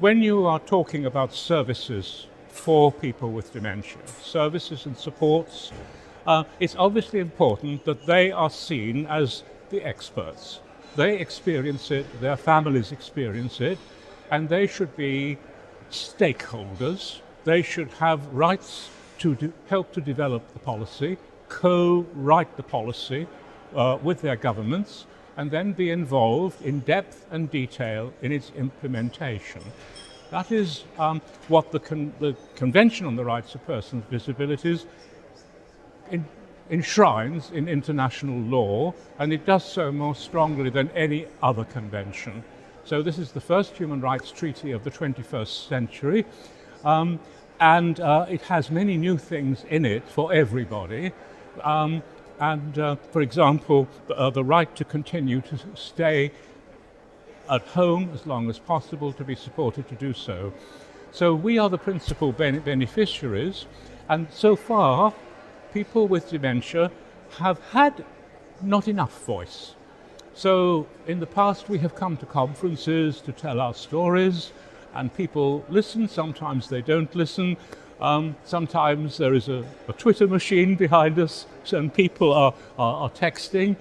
When you are talking about services for people with dementia, services and supports, it's obviously important that they are seen as the experts. They experience it, their families experience it, and they should be stakeholders. They should have rights to help to develop the policy, co-write the policy with their governments, and then be involved in depth and detail in its implementation. That is what the Convention on the Rights of Persons with Disabilities enshrines in international law, and it does so more strongly than any other convention. So this is the first human rights treaty of the 21st century, and it has many new things in it for everybody. For example, the right to continue to stay at home as long as possible, to be supported to do so. So we are the principal beneficiaries, and so far people with dementia have had not enough voice. So in the past we have come to conferences to tell our stories, and people listen, sometimes they don't listen. Sometimes there is a Twitter machine behind us and people are texting.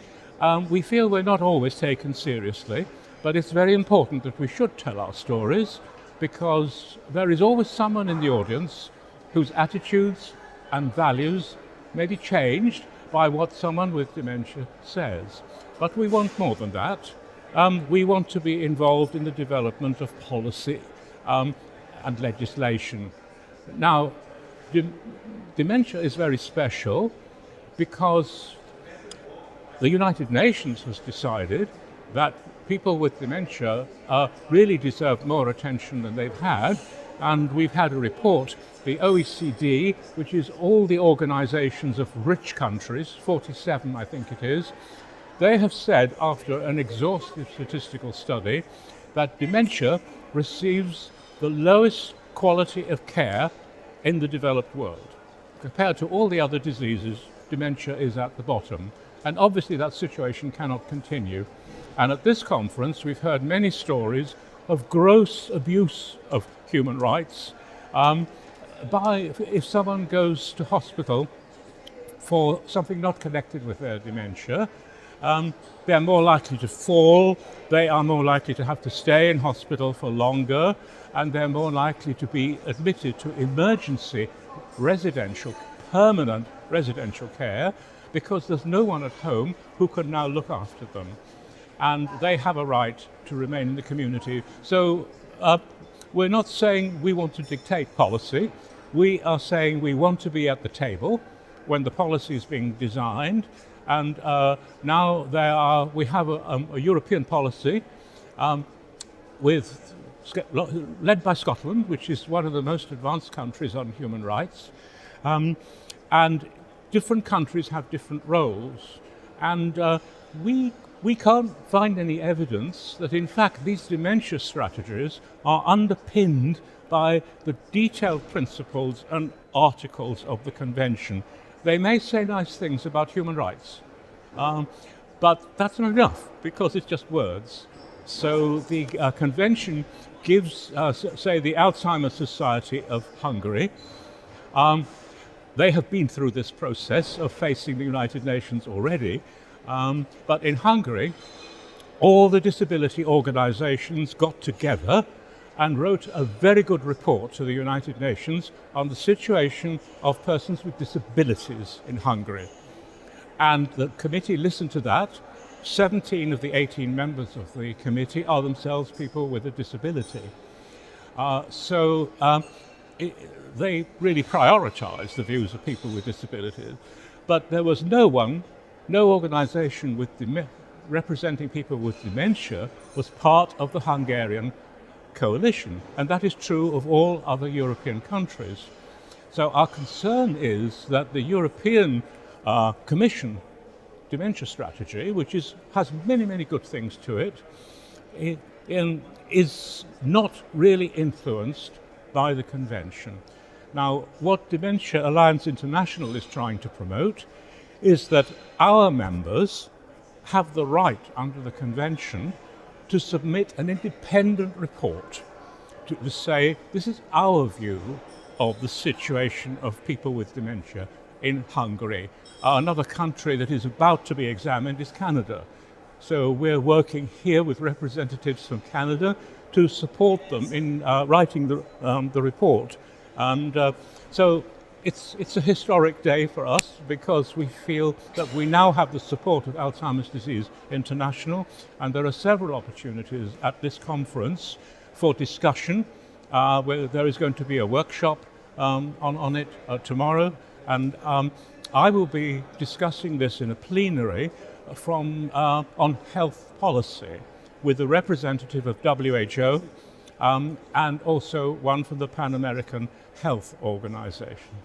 We feel we're not always taken seriously, but it's very important that we should tell our stories, because there is always someone in the audience whose attitudes and values may be changed by what someone with dementia says. But we want more than that. We want to be involved in the development of policy and legislation. Now, dementia is very special because the United Nations has decided that people with dementia really deserve more attention than they've had, and we've had a report, the OECD, which is all the organizations of rich countries, 47 I think it is. They have said, after an exhaustive statistical study, that dementia receives the lowest quality of care in the developed world. Compared to all the other diseases, dementia is at the bottom. And obviously that situation cannot continue. And at this conference, we've heard many stories of gross abuse of human rights. If someone goes to hospital for something not connected with their dementia, they're more likely to fall, they are more likely to have to stay in hospital for longer, and they're more likely to be admitted to emergency permanent residential care, because there's no one at home who can now look after them. And they have a right to remain in the community. So we're not saying we want to dictate policy. We are saying we want to be at the table when the policy is being designed. And now we have a European policy led by Scotland, which is one of the most advanced countries on human rights. And different countries have different roles. And we can't find any evidence that, in fact, these dementia strategies are underpinned by the detailed principles and articles of the Convention. They may say nice things about human rights, but that's not enough, because it's just words. So the Convention gives, say, the Alzheimer Society of Hungary, they have been through this process of facing the United Nations already, but in Hungary, all the disability organizations got together and wrote a very good report to the United Nations on the situation of persons with disabilities in Hungary. And the committee listened to that. 17 of the 18 members of the committee are themselves people with a disability. They really prioritized the views of people with disabilities. But there was no organization representing people with dementia was part of the Hungarian coalition, and that is true of all other European countries. So our concern is that the European Commission dementia strategy, which has many, many good things to it, is not really influenced by the Convention. Now, what Dementia Alliance International is trying to promote is that our members have the right under the Convention to submit an independent report to say this is our view of the situation of people with dementia in Hungary. Another country that is about to be examined is Canada. So we're working here with representatives from Canada to support them in writing the report. And so it's a historic day for us because we feel that we now have the support of Alzheimer's Disease International, and there are several opportunities at this conference for discussion, where there is going to be a workshop on it tomorrow, and I will be discussing this in a plenary on health policy with a representative of WHO and also one from the Pan American Health Organization.